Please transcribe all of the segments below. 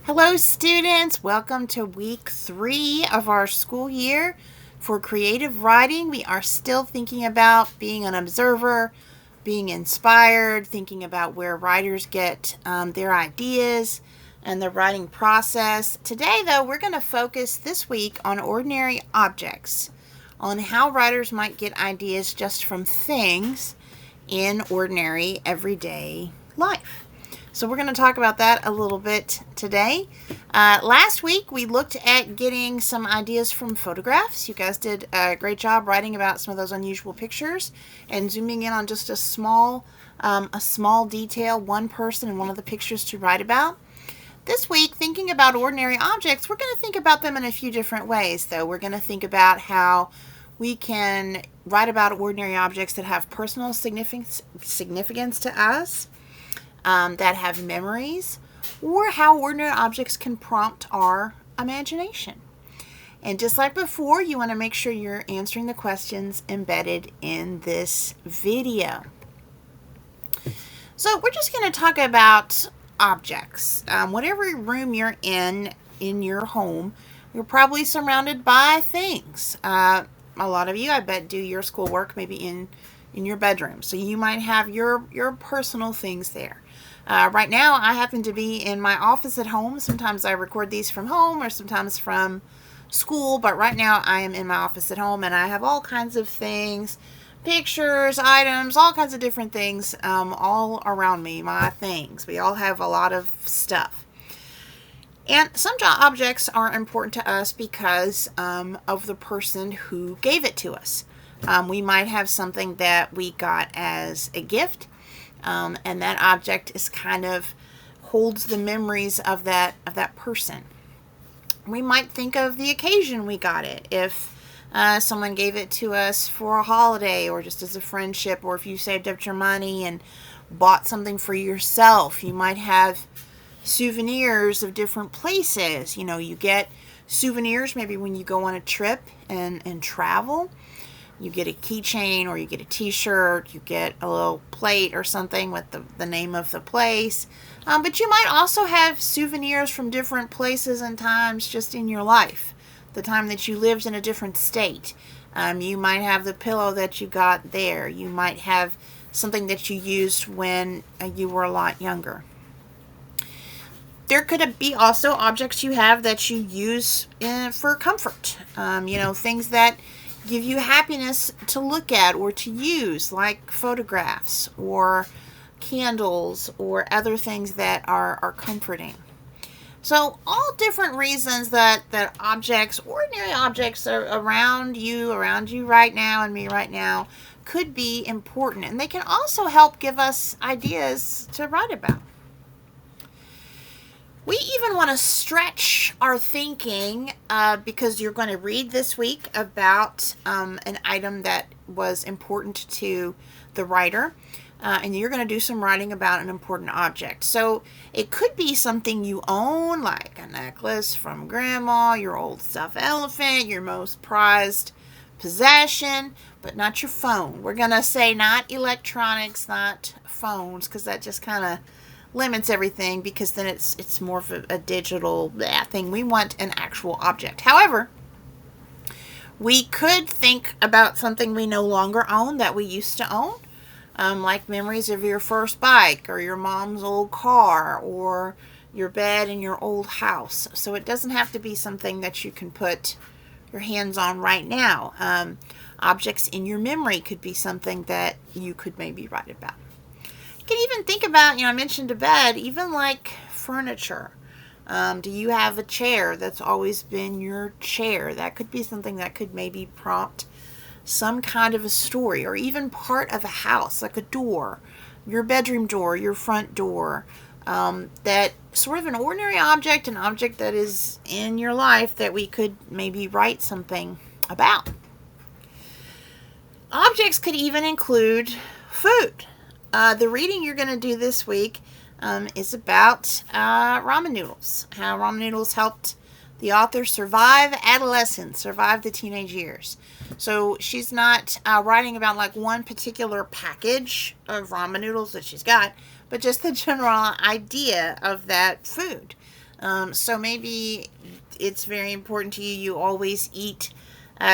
Hello, students. Welcome to week 3 of our school year. For creative writing, we are still thinking about being an observer, being inspired, thinking about where writers get their ideas and the writing process. Today, though, we're going to focus this week on ordinary objects, on how writers might get ideas just from things in ordinary, everyday life. So we're going to talk about that a little bit today. Last week, we looked at getting some ideas from photographs. You guys did a great job writing about some of those unusual pictures and zooming in on just a small detail, one person and one of the pictures to write about. This week, thinking about ordinary objects, we're going to think about them in a few different ways, though. We're going to think about how we can write about ordinary objects that have personal significance to us, that have memories, or how ordinary objects can prompt our imagination. And just like before, you want to make sure you're answering the questions embedded in this video. So we're just going to talk about objects. Whatever room you're in your home, you're probably surrounded by things. A lot of you, I bet, do your schoolwork maybe in your bedroom. So you might have your personal things there. Right now, I happen to be in my office at home. Sometimes I record these from home or sometimes from school, but right now I am in my office at home and I have all kinds of things, pictures, items, all kinds of different things all around me, my things. We all have a lot of stuff. And some objects are important to us because of the person who gave it to us. We might have something that we got as a gift. And that object is kind of holds the memories of that person. We might think of the occasion we got it. If someone gave it to us for a holiday or just as a friendship, or if you saved up your money and bought something for yourself, you might have souvenirs of different places. You know, you get souvenirs maybe when you go on a trip and travel. You get a keychain or you get a t-shirt, you get a little plate or something with the name of the place. But you might also have souvenirs from different places and times just in your life. The time that you lived in a different state. You might have the pillow that you got there. You might have something that you used when you were a lot younger. There could be also objects you have that you use for comfort. Things that give you happiness to look at or to use, like photographs or candles or other things that are comforting. So all different reasons that objects, ordinary objects are around you right now and me right now, could be important. And they can also help give us ideas to write about. We even want to stretch our thinking because you're going to read this week about an item that was important to the writer, and you're going to do some writing about an important object. So it could be something you own, like a necklace from grandma, your old stuffed elephant, your most prized possession, but not your phone. We're going to say not electronics, not phones, because that just kind of limits everything, because then it's more of a digital thing. We want an actual object. However, we could think about something we no longer own that we used to own, like memories of your first bike or your mom's old car or your bed in your old house. So it doesn't have to be something that you can put your hands on right now. Objects in your memory could be something that you could maybe write about. You can even think about, I mentioned a bed, even like furniture. Do you have a chair that's always been your chair? That could be something that could maybe prompt some kind of a story, or even part of a house, like a door, your bedroom door, your front door. That sort of an ordinary object, an object that is in your life that we could maybe write something about. Objects could even include food. The reading you're going to do this week is about ramen noodles. How ramen noodles helped the author survive adolescence, survive the teenage years. So she's not writing about like one particular package of ramen noodles that she's got, but just the general idea of that food. So maybe it's very important to you. You always eat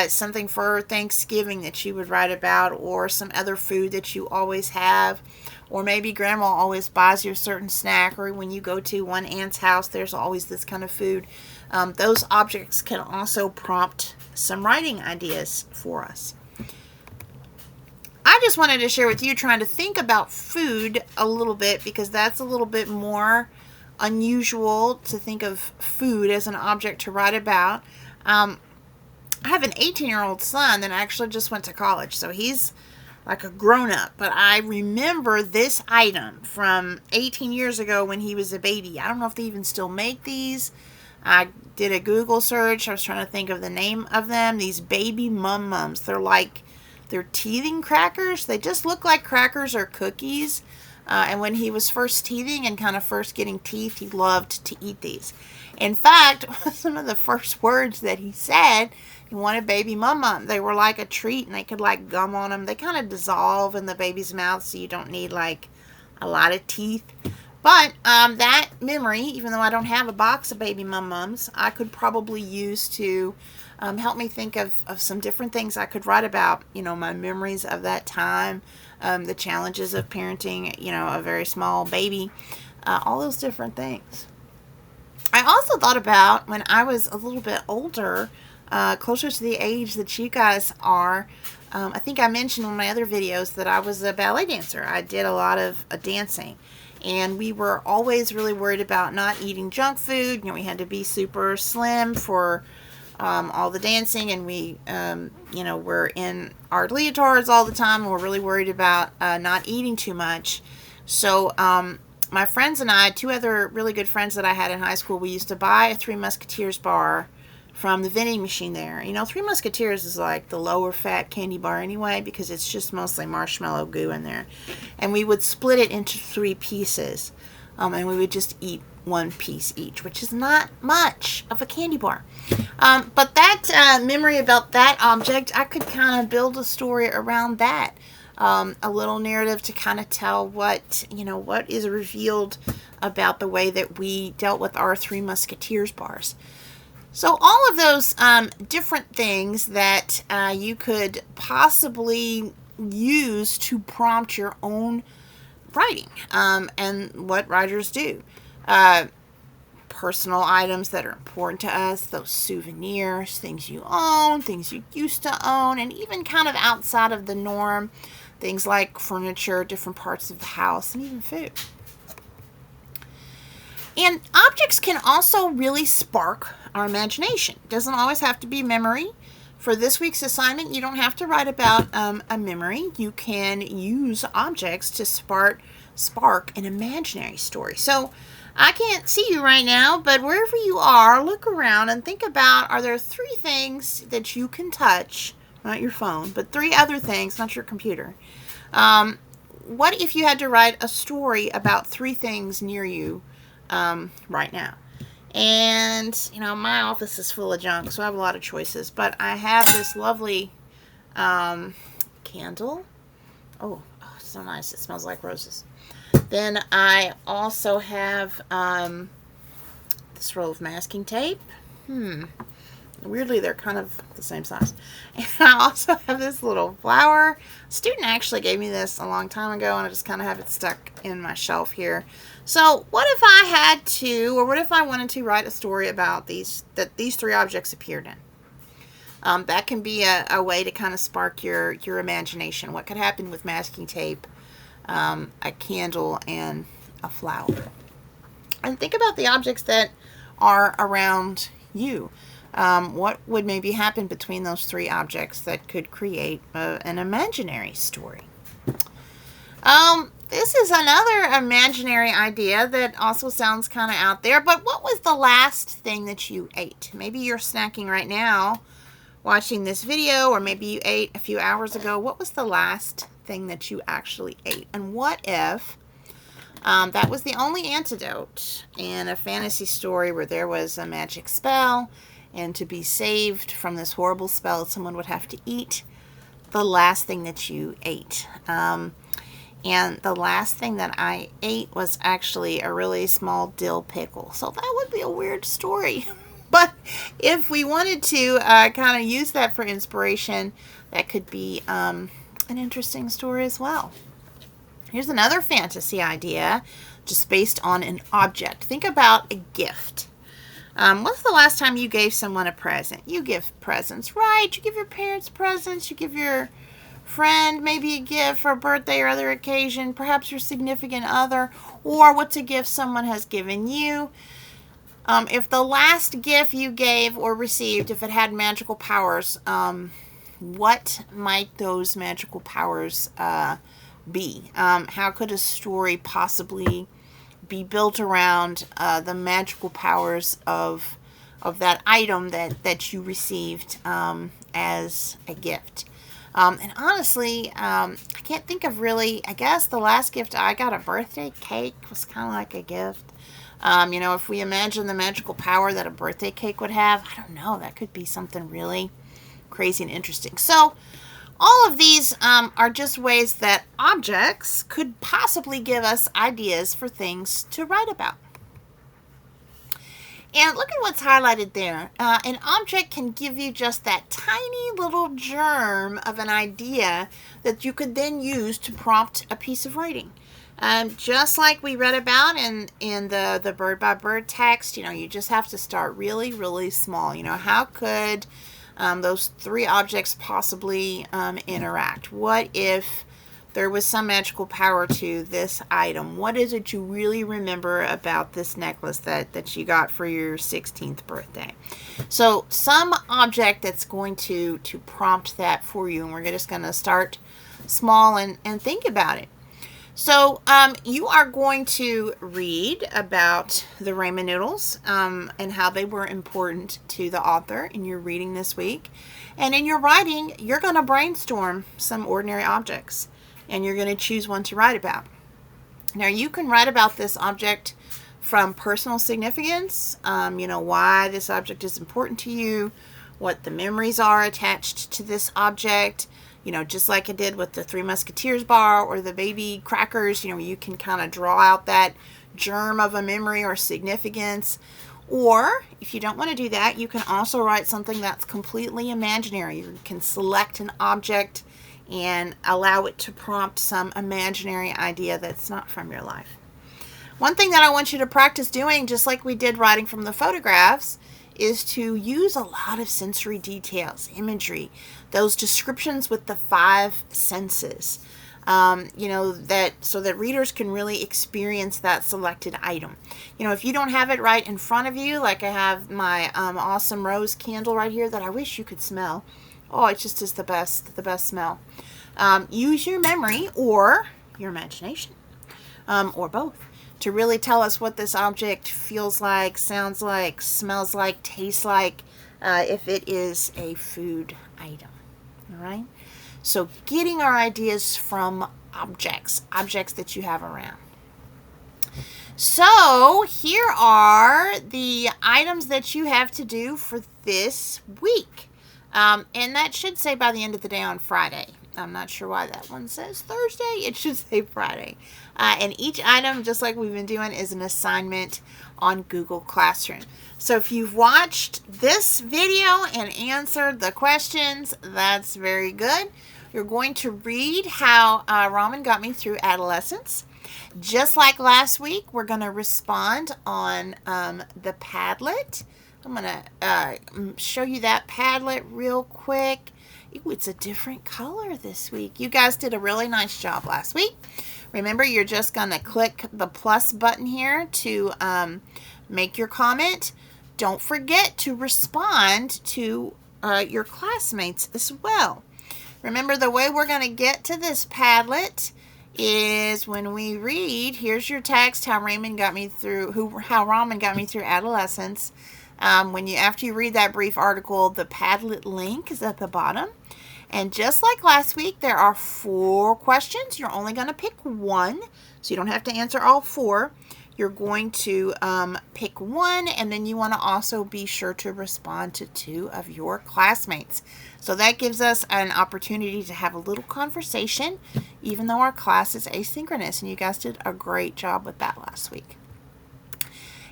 something for Thanksgiving that you would write about, or some other food that you always have. Or maybe grandma always buys you a certain snack, or when you go to one aunt's house, there's always this kind of food. Those objects can also prompt some writing ideas for us. I just wanted to share with you trying to think about food a little bit, because that's a little bit more unusual to think of food as an object to write about. I have an 18-year-old son that actually just went to college, so he's like a grown-up. But I remember this item from 18 years ago when he was a baby. I don't know if they even still make these. I did a Google search. I was trying to think of the name of them. These baby mum-mums. They're teething crackers. They just look like crackers or cookies. And when he was first teething and kind of first getting teeth, he loved to eat these. In fact, some of the first words that he said, he wanted baby mum-mum. They were like a treat, and they could like gum on them. They kind of dissolve in the baby's mouth, so you don't need like a lot of teeth. But that memory, even though I don't have a box of baby mum-mums, I could probably use to help me think of some different things I could write about. My memories of that time, the challenges of parenting, a very small baby, all those different things. I also thought about when I was a little bit older, closer to the age that you guys are. I think I mentioned in my other videos that I was a ballet dancer. I did a lot of dancing. And we were always really worried about not eating junk food. We had to be super slim for all the dancing. And we, we're in our leotards all the time. And we're really worried about not eating too much. So my friends and I, two other really good friends that I had in high school, we used to buy a Three Musketeers bar from the vending machine there. Three Musketeers is like the lower fat candy bar anyway, because it's just mostly marshmallow goo in there. And we would split it into 3 pieces. And we would just eat 1 piece each, which is not much of a candy bar. But that memory about that object, I could kind of build a story around that. A little narrative to kind of tell what is revealed about the way that we dealt with our Three Musketeers bars. So all of those different things that you could possibly use to prompt your own writing, and what writers do. Personal items that are important to us, those souvenirs, things you own, things you used to own, and even kind of outside of the norm, things like furniture, different parts of the house, and even food. And objects can also really spark our imagination. It doesn't always have to be memory. For this week's assignment, you don't have to write about a memory. You can use objects to spark an imaginary story. So I can't see you right now, but wherever you are, look around and think about, are there 3 things that you can touch, not your phone, but 3 other things, not your computer. What if you had to write a story about 3 things near you right now? And, my office is full of junk, so I have a lot of choices. But I have this lovely candle. Oh, so nice. It smells like roses. Then I also have this roll of masking tape. Weirdly, they're kind of the same size. And I also have this little flower. A student actually gave me this a long time ago, and I just kind of have it stuck in my shelf here. So what if I had to, or what if I wanted to write a story about these 3 objects appeared in? That can be a way to kind of spark your imagination. What could happen with masking tape, a candle, and a flower? And think about the objects that are around you. What would maybe happen between those 3 objects that could create an imaginary story? This is another imaginary idea that also sounds kind of out there, but what was the last thing that you ate? Maybe you're snacking right now watching this video, or maybe you ate a few hours ago. What was the last thing that you actually ate? And what if that was the only antidote in a fantasy story where there was a magic spell, and to be saved from this horrible spell, someone would have to eat the last thing that you ate? And the last thing that I ate was actually a really small dill pickle. So that would be a weird story. But if we wanted to kind of use that for inspiration, that could be an interesting story as well. Here's another fantasy idea, just based on an object. Think about a gift. When's the last time you gave someone a present? You give presents, right? You give your parents presents. You give your friend maybe a gift for a birthday or other occasion. Perhaps your significant other. Or what's a gift someone has given you? If the last gift you gave or received, if it had magical powers, what might those magical powers be? How could a story possibly be built around the magical powers of that item that you received as a gift? And honestly, I can't think of really, I guess the last gift I got, a birthday cake, was kind of like a gift. If we imagine the magical power that a birthday cake would have, I don't know, that could be something really crazy and interesting. So all of these are just ways that objects could possibly give us ideas for things to write about. And look at what's highlighted there. An object can give you just that tiny little germ of an idea that you could then use to prompt a piece of writing. Just like we read about in the bird by bird text, you just have to start really, really small. How could those three objects possibly interact? What if there was some magical power to this item? What is it you really remember about this necklace that you got for your 16th birthday? So some object that's going to prompt that for you, and we're just going to start small and think about it. So you are going to read about the ramen noodles and how they were important to the author in your reading this week. And in your writing, you're going to brainstorm some ordinary objects, and you're going to choose one to write about. Now, you can write about this object from personal significance, why this object is important to you, what the memories are attached to this object. Just like I did with the Three Musketeers bar or the baby crackers, you can kind of draw out that germ of a memory or significance. Or if you don't want to do that, you can also write something that's completely imaginary. You can select an object and allow it to prompt some imaginary idea that's not from your life. One thing that I want you to practice doing, just like we did writing from the photographs, is to use a lot of sensory details, imagery, those descriptions with the 5 senses, so that readers can really experience that selected item. If you don't have it right in front of you, like I have my awesome rose candle right here that I wish you could smell. Oh, it just is the best smell. Use your memory or your imagination, or both, to really tell us what this object feels like, sounds like, smells like, tastes like, if it is a food item. All right? So getting our ideas from objects that you have around. So here are the items that you have to do for this week. And that should say by the end of the day on Friday. I'm not sure why that one says Thursday. It should say Friday. And each item, just like we've been doing, is an assignment on Google Classroom. So if you've watched this video and answered the questions, that's very good. You're going to read how Ramen got me through adolescence. Just like last week, we're going to respond on the Padlet. I'm going to show you that Padlet real quick. Ooh, it's a different color this week. You guys did a really nice job last week. Remember, you're just going to click the plus button here to make your comment. Don't forget to respond to your classmates as well. Remember, the way we're going to get to this Padlet is when we read, here's your text, how Ramen got me through adolescence. After you read that brief article, the Padlet link is at the bottom. And just like last week, there are 4 questions. You're only going to pick one, so you don't have to answer all 4. You're going to pick one, and then you want to also be sure to respond to 2 of your classmates. So that gives us an opportunity to have a little conversation, even though our class is asynchronous, and you guys did a great job with that last week.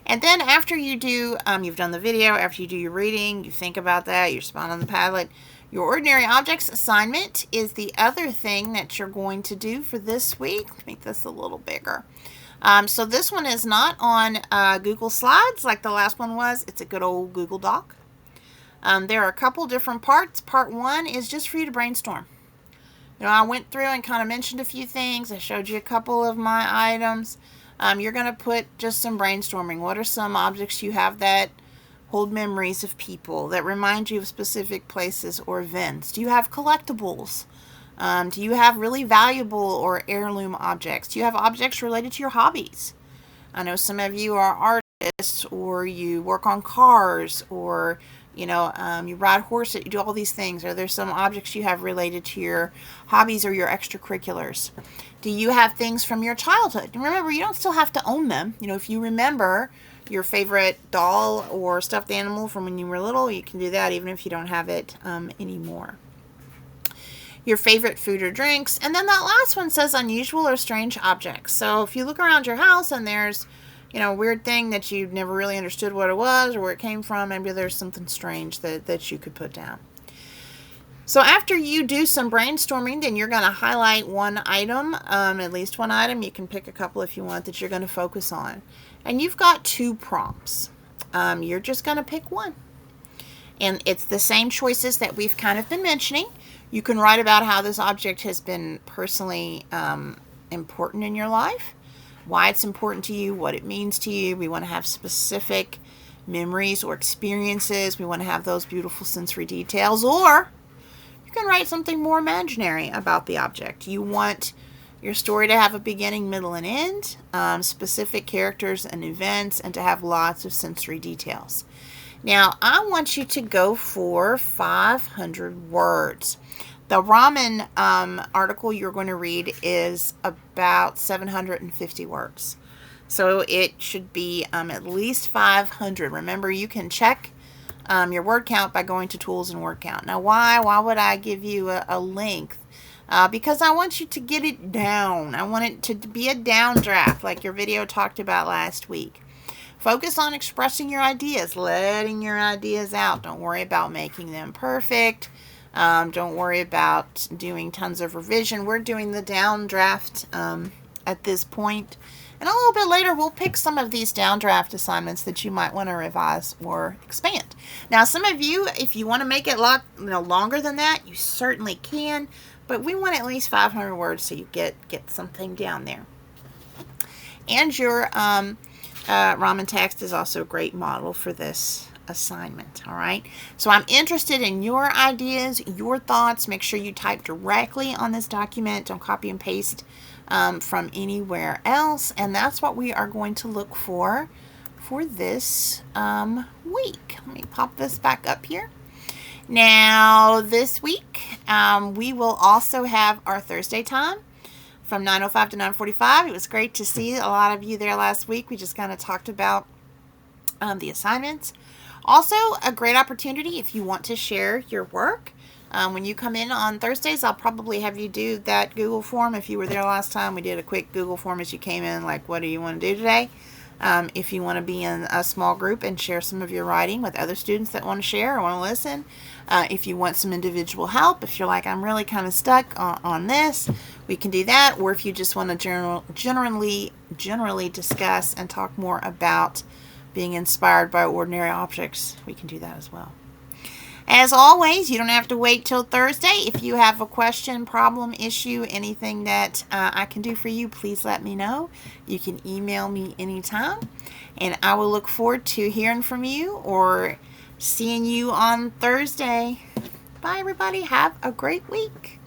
And then after you do, you've done the video, after you do your reading, you think about that, you respond on the Padlet. Your ordinary objects assignment is the other thing that you're going to do for this week. Let's make this a little bigger. So this one is not on Google Slides like the last one was. It's a good old Google Doc. There are a couple different parts. Part 1 is just for you to brainstorm. You know, I went through and kind of mentioned a few things. I showed you a couple of my items. You're going to put just some brainstorming. What are some objects you have that hold memories of people, that remind you of specific places or events? Do you have collectibles? Do you have really valuable or heirloom objects? Do you have objects related to your hobbies? I know some of you are artists, or you work on cars, or you ride horses, you do all these things. Are there some objects you have related to your hobbies or your extracurriculars? Do you have things from your childhood? Remember, you don't still have to own them. You know, if you remember your favorite doll or stuffed animal from when you were little, you can do that even if you don't have it anymore. Your favorite food or drinks. And then that last one says unusual or strange objects. So if you look around your house and there's, a weird thing that you've never really understood what it was or where it came from, maybe there's something strange that you could put down. So after you do some brainstorming, then you're going to highlight one item, at least one item. You can pick a couple if you want that you're going to focus on. And you've got 2 prompts. You're just going to pick one. And it's the same choices that we've kind of been mentioning. You can write about how this object has been personally important in your life, why it's important to you, what it means to you. We want to have specific memories or experiences. We want to have those beautiful sensory details. Or you can write something more imaginary about the object. You want your story to have a beginning, middle, and end, specific characters and events, and to have lots of sensory details. Now, I want you to go for 500 words. The Ramen article you're going to read is about 750 words. So it should be at least 500. Remember, you can check your word count by going to Tools and Word Count. Now, why would I give you a length? Because I want you to get it down. I want it to be a downdraft like your video talked about last week. Focus on expressing your ideas, letting your ideas out. Don't worry about making them perfect. Don't worry about doing tons of revision. We're doing the downdraft at this point. And a little bit later, we'll pick some of these downdraft assignments that you might want to revise or expand. Now, some of you, if you want to make it longer than that, you certainly can. But we want at least 500 words so you get something down there. And your Ramen text is also a great model for this assignment. All right. So I'm interested in your ideas, your thoughts. Make sure you type directly on this document. Don't copy and paste from anywhere else. And that's what we are going to look for this week. Let me pop this back up here. Now, this week, we will also have our Thursday time from 9:05 to 9:45. It was great to see a lot of you there last week. We just kind of talked about the assignments. Also, a great opportunity if you want to share your work. When you come in on Thursdays, I'll probably have you do that Google form. If you were there last time, we did a quick Google form as you came in, like, what do you want to do today? If you want to be in a small group and share some of your writing with other students that want to share or want to listen. If you want some individual help, if you're like, I'm really kind of stuck on this, we can do that. Or if you just want to generally discuss and talk more about being inspired by ordinary objects, we can do that as well. As always, you don't have to wait till Thursday. If you have a question, problem, issue, anything that I can do for you, please let me know. You can email me anytime, and I will look forward to hearing from you or seeing you on Thursday. Bye, everybody. Have a great week.